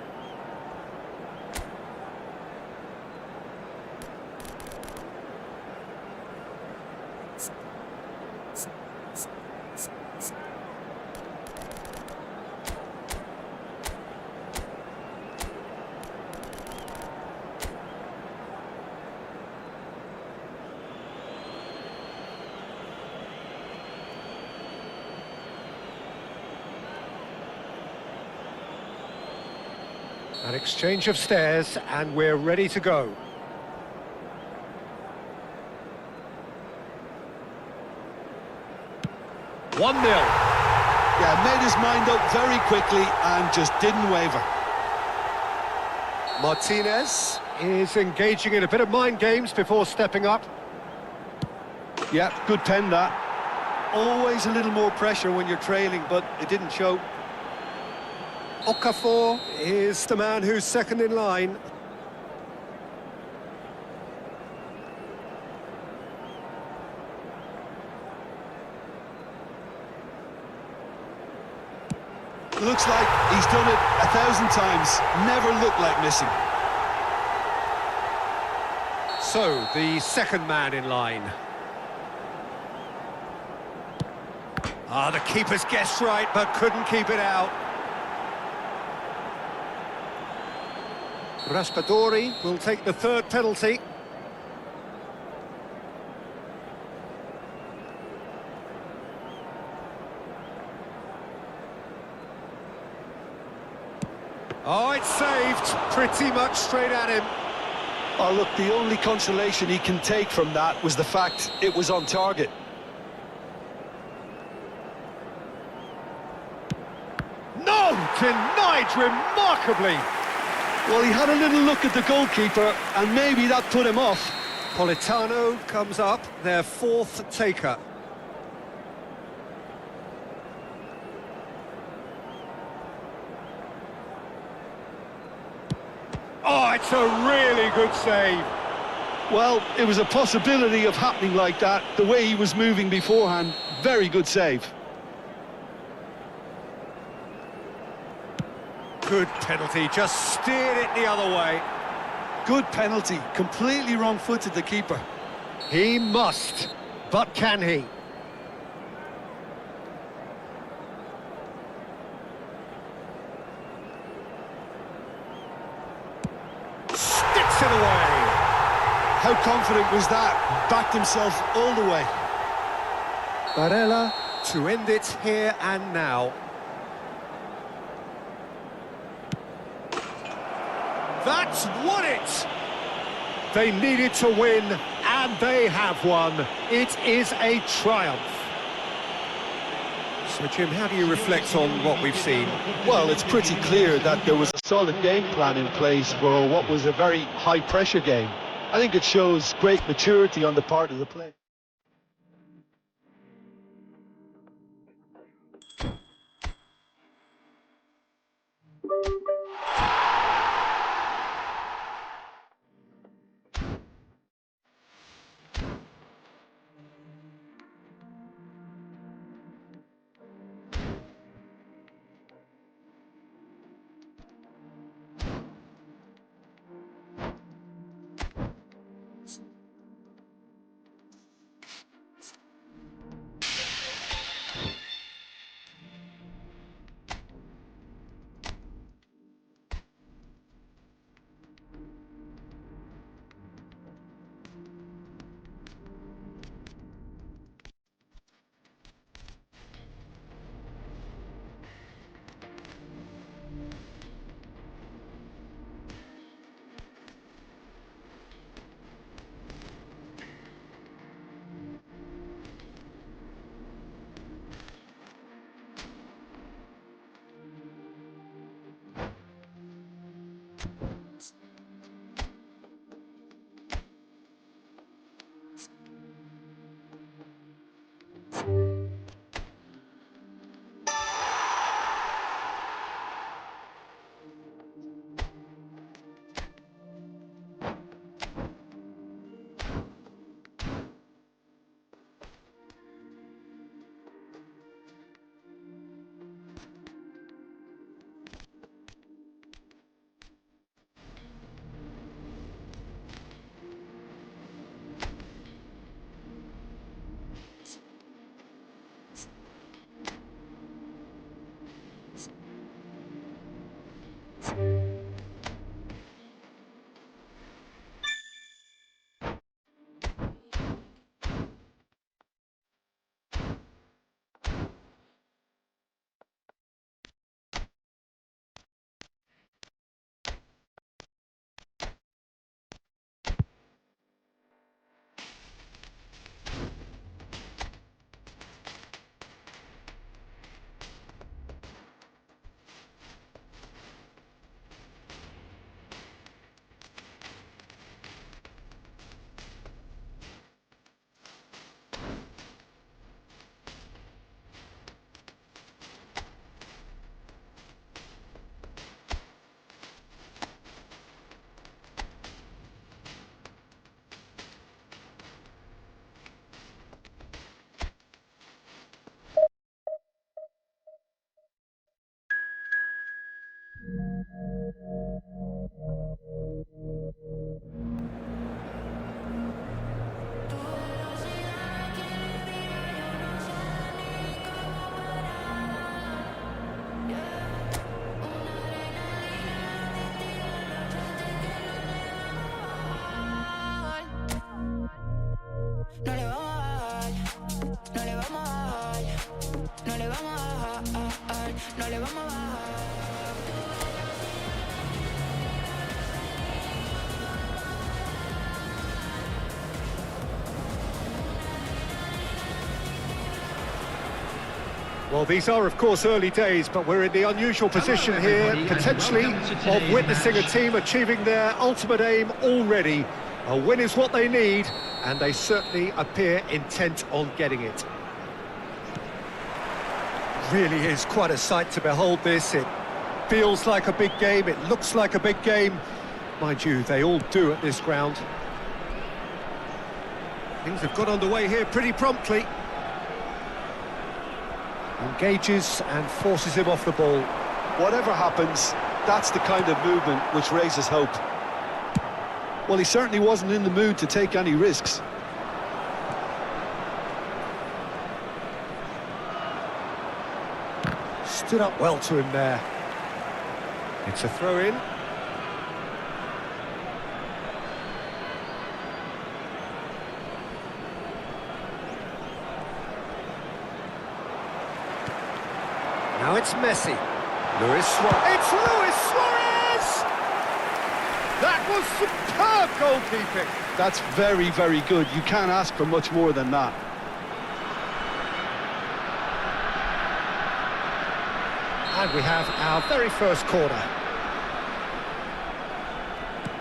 S1: An exchange of stares, and we're ready to go. One 0.
S2: Yeah, made his mind up very quickly and just didn't waver.
S1: Martinez is engaging in a bit of mind games before stepping up.
S2: Yeah, good pen that. Always a little more pressure when you're trailing, but it didn't show.
S1: Okafor is the man who's second in line.
S2: Looks like he's done it 1,000 times. Never looked like missing.
S1: So, the second man in line. Ah, the keeper's guessed right, but couldn't keep it out. Raspadori will take the third penalty. Oh, it's saved. Pretty much straight at him.
S2: Oh, look, the only consolation he can take from that was the fact it was on target.
S1: No! Denied remarkably.
S2: Well, he had a little look at the goalkeeper, and maybe that put him off.
S1: Politano comes up, their fourth taker. Oh, it's a really good save.
S2: Well, it was a possibility of happening like that, the way he was moving beforehand. Very good save.
S1: Good penalty, just steered it the other way.
S2: Good penalty, completely wrong-footed the keeper.
S1: He must, but can he? Sticks it away.
S2: How confident was that? Backed himself all the way.
S1: Barella to end it here and now. That's won it! They needed to win, and they have won. It is a triumph. So, Jim, how do you reflect on what we've seen?
S2: Well, it's pretty clear that there was a solid game plan in place for what was a very high-pressure game. I think it shows great maturity on the part of the play.
S1: Well, these are, of course, early days, but we're in the unusual position here, potentially, of witnessing a team achieving their ultimate aim already. A win is what they need, and they certainly appear intent on getting it. Really is quite a sight to behold this. It feels like a big game, it looks like a big game. Mind you, they all do at this ground. Things have got underway here pretty promptly. Engages and forces him off the ball.
S2: Whatever happens, that's the kind of movement which raises hope. Well, he certainly wasn't in the mood to take any risks.
S1: Stood up well to him there. It's a throw-in. Now it's Messi. Luis Suarez. It's Luis Suarez! That was superb goalkeeping.
S2: That's very, very good. You can't ask for much more than that.
S1: And we have our very first corner.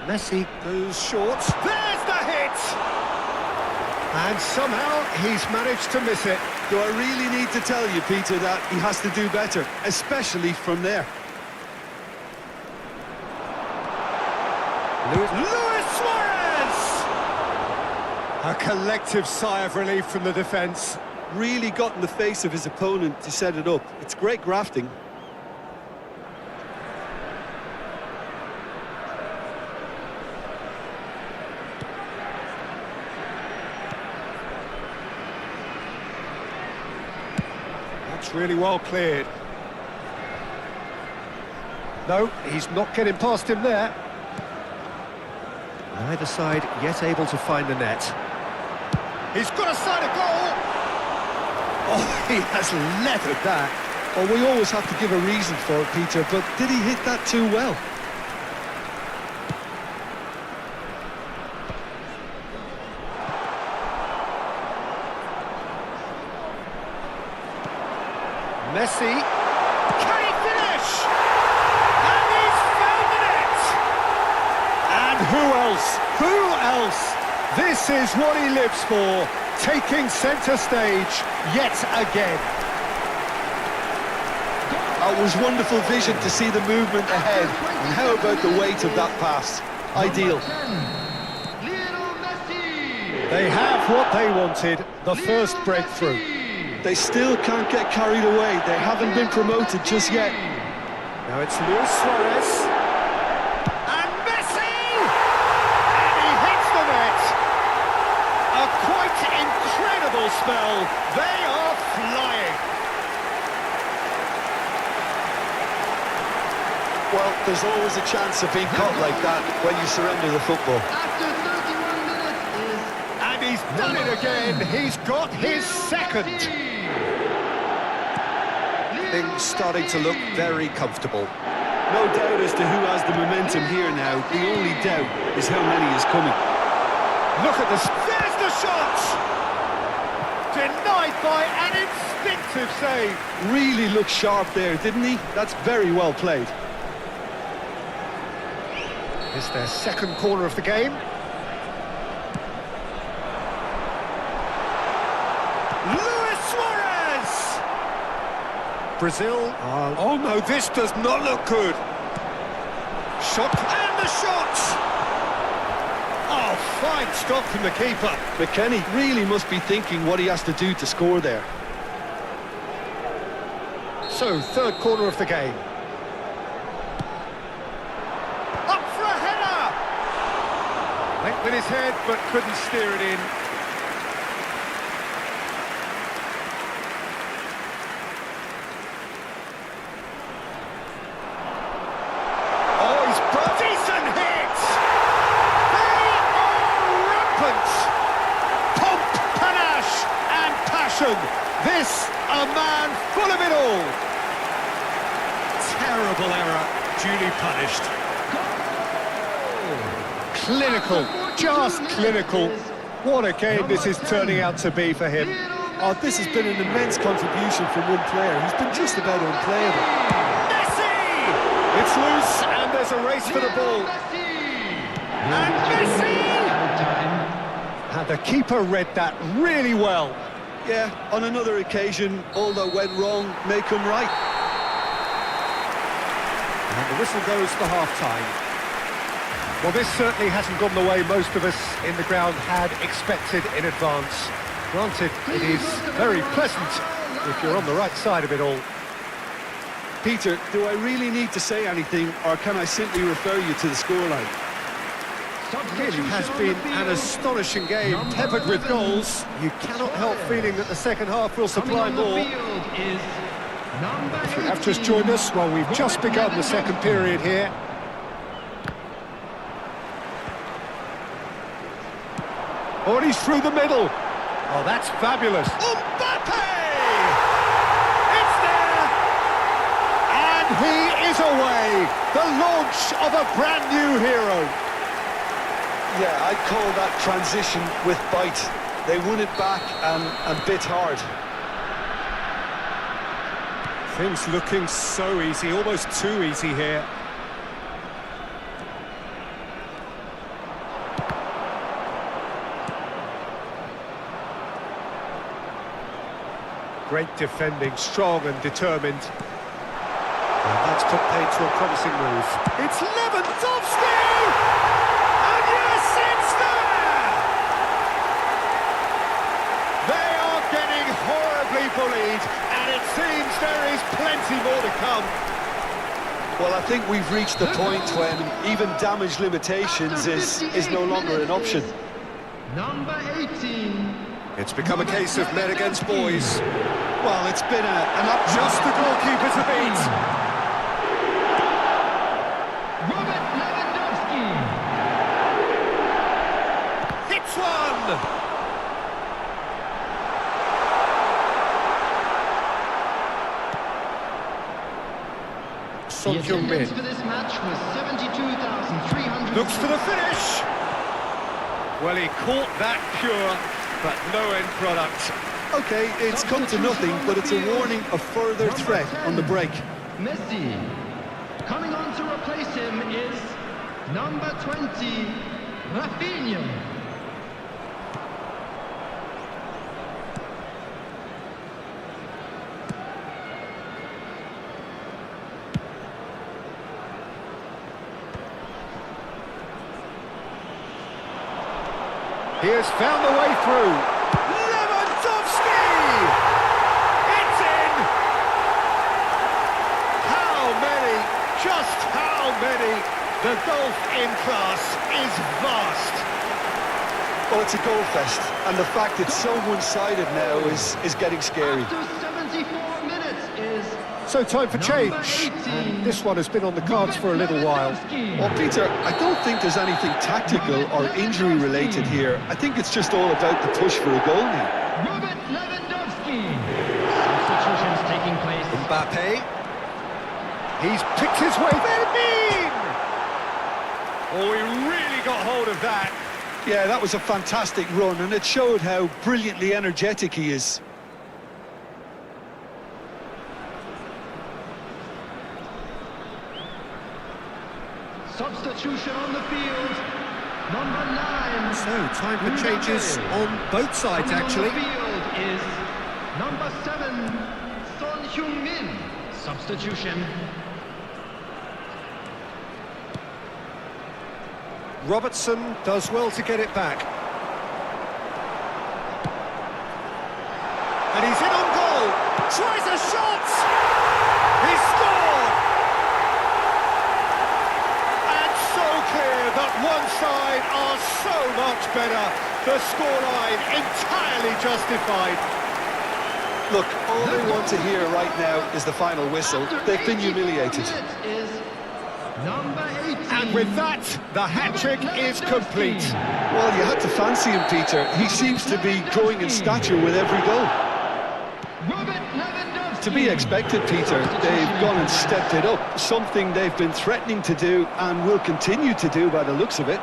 S1: Messi goes short. There's the hit! And somehow he's managed to miss it.
S2: Do I really need to tell you, Peter, that he has to do better, especially from there?
S1: Luis Suarez! A collective sigh of relief from the defence.
S2: Really got in the face of his opponent to set it up. It's great grafting.
S1: That's really well cleared. No, he's not getting past him there. Neither side yet able to find the net. He's got a side of goal! Oh, he has leathered that.
S2: Well, we always have to give a reason for it, Peter, but did he hit that too well?
S1: Messi, can he finish? And he's found the net! And who else? Who else? This is what he lives for, taking centre stage yet again.
S2: It was wonderful vision to see the movement ahead. And how about the weight of that pass? Ideal.
S1: They have what they wanted, the first breakthrough.
S2: They still can't get carried away. They haven't been promoted just yet.
S1: Now it's Luis Suarez. And Messi! And he hits the net. A quite incredible spell. They are flying.
S2: Well, there's always a chance of being caught like that when you surrender the football.
S1: And he's done it again. He's got his second. Things starting to look very comfortable.
S2: No doubt as to who has the momentum here now. The only doubt is how many is coming.
S1: Look at this. There's the shot! Denied by an instinctive save.
S2: Really looked sharp there, didn't he? That's very well played.
S1: It's their second corner of the game. Luis Suarez! Brazil. Oh no, this does not look good. Shot, and the shot! Oh, fine stop from the keeper.
S2: McKennie really must be thinking what he has to do to score there.
S1: So, third corner of the game. Up for a header! Went with his head, but couldn't steer it in. Oh, he's brought decent hits! They are rampant! Pomp, panache, and passion. This, a man full of it all. Terrible error, duly punished. Clinical, just clinical. What a game this is turning out to be for him.
S2: Oh, this has been an immense contribution from one player. He's been just about unplayable.
S1: Messi! It's loose, and there's a race for the ball. And Messi! And the keeper read that really well.
S2: Yeah, on another occasion, all that went wrong may come right.
S1: And the whistle goes for half-time. Well, this certainly hasn't gone the way most of us in the ground had expected in advance. Granted, it is very pleasant if you're on the right side of it all.
S2: Peter, do I really need to say anything, or can I simply refer you to the scoreline?
S1: It really has been an astonishing game, peppered with goals. You cannot help feeling that the second half will supply more. If you have just joined us, well, we've just begun the second period here. Oh, and he's through the middle. Oh, that's fabulous. Mbappe! It's there! And he is away. The launch of a brand new hero.
S2: Yeah, I'd call that transition with bite. They won it back and bit hard.
S1: Things looking so easy, almost too easy here. Great defending, strong and determined. And that's put paid to a promising move. It's Lewandowski! And yes, it's there! They are getting horribly bullied, and it seems there is plenty more to come.
S2: Well, I think we've reached the point when even damage limitations is no longer an option.
S3: Number 18.
S1: It's become a case of men against boys.
S2: Well, it's been an up.
S1: Just the goalkeeper to beat.
S3: Robert Lewandowski.
S1: Hits one! Son
S3: The
S1: Heung-min
S3: attendance for this match was 72,300.
S1: looks for the finish. Well, he caught that pure, but no end product.
S2: Okay, it's come to nothing, but it's a warning of further threat on the break.
S3: Messi. Coming on to replace him is number 20, Rafinha.
S1: He has found the way through. Lewandowski! It's in! How many? Just how many? The gulf in class is vast.
S2: Well, it's a goal fest, and the fact it's so one-sided now is getting scary.
S3: After 74 minutes is
S1: So time for change. And this one has been on the cards for a little while.
S2: Well, Peter, I don't think there's anything tactical or injury-related here. I think it's just all about the push for a goal now.
S3: Robert Lewandowski. Substitutions taking place.
S1: Mbappe. He's picked his way in. Oh, he really got hold of that.
S2: Yeah, that was a fantastic run, and it showed how brilliantly energetic he is.
S3: Substitution on the field. Number 9.
S1: So, time for changes on both sides,
S3: Coming
S1: actually.
S3: on the field is number 7, Son Heung-min. Substitution.
S1: Robertson does well to get it back. And he's in on goal. Tries a shot. He scored. And so clear that one side are so much better. The scoreline entirely justified.
S2: Look, all they want to hear right now is the final whistle. They've been humiliated.
S3: Is number 18.
S1: And with that, the hat-trick is complete.
S2: Well, you had to fancy him, Peter. He seems to be growing in stature with every goal.
S3: Robert Lewandowski.
S2: To be expected, Peter. They've gone and stepped it up, something they've been threatening to do and will continue to do by the looks of it.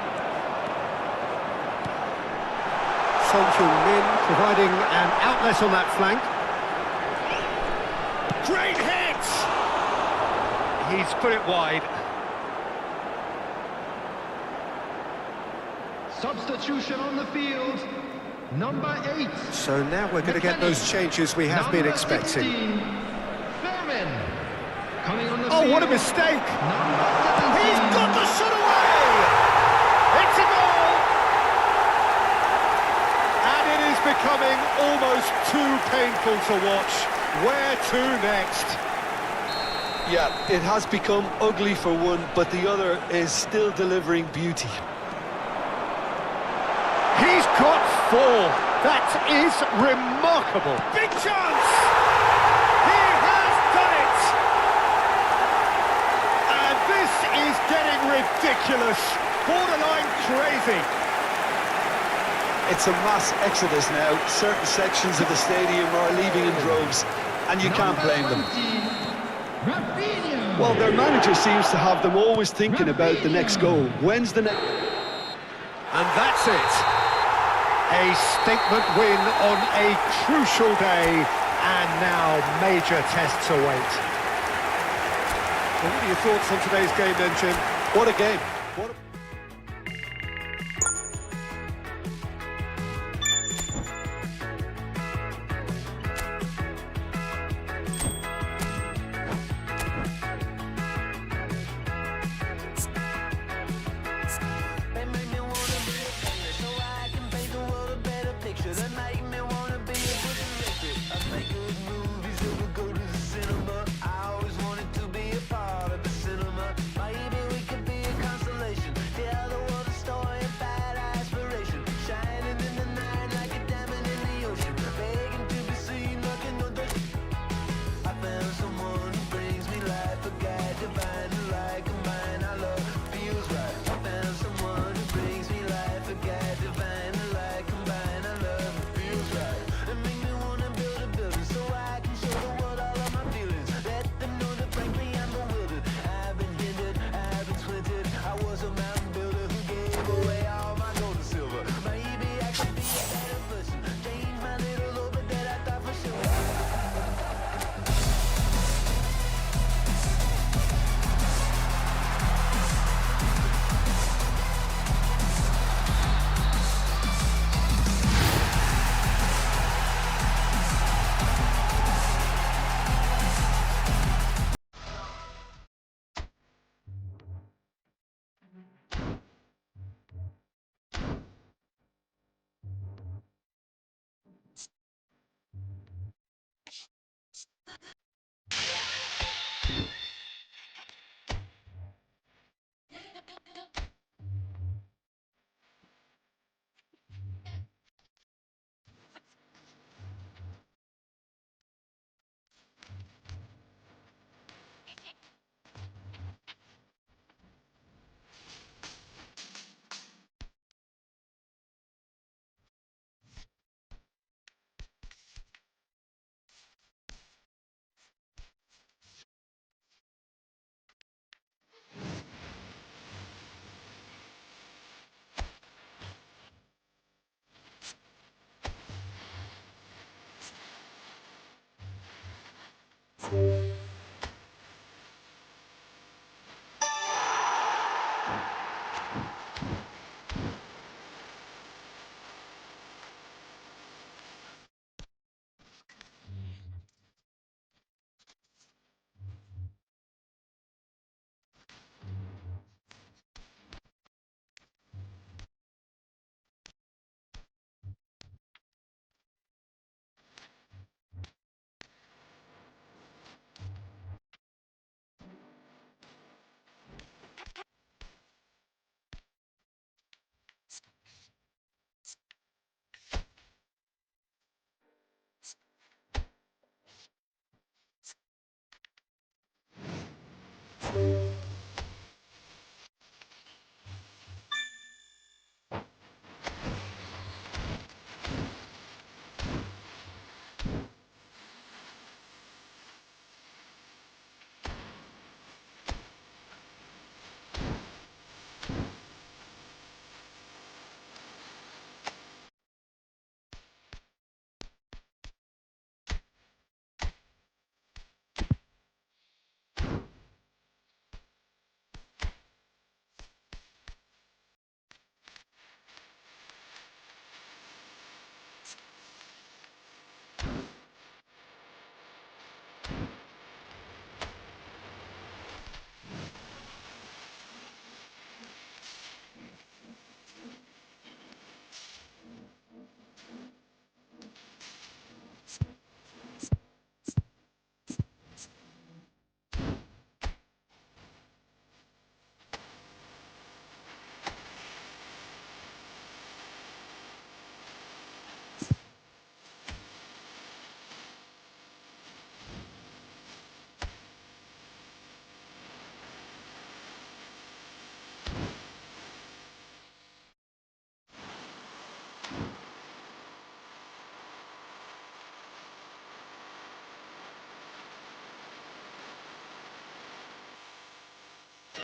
S1: Son Heung-min providing an outlet on that flank. Great hit! He's put it wide.
S4: Substitution on the field, number 8.
S1: So now we're going to get those changes we have been expecting.
S4: 16, Thurman. Coming on the
S1: Oh,
S4: field,
S1: what a mistake!
S4: number 17.
S1: He's got the shot away! It's a goal! And it is becoming almost too painful to watch. Where to next?
S2: Yeah, it has become ugly for one, but the other is still delivering beauty.
S1: He's got 4. That is remarkable. Big chance! He has done it! And this is getting ridiculous. Borderline crazy.
S2: It's a mass exodus now. Certain sections of the stadium are leaving in droves, and you can't blame them. Well, their manager seems to have them always thinking about the next goal. When's the next...
S1: And that's it. A statement win on a crucial day, and now major tests await. Well, what are your thoughts on today's game then, Jim?
S2: What a game. What a...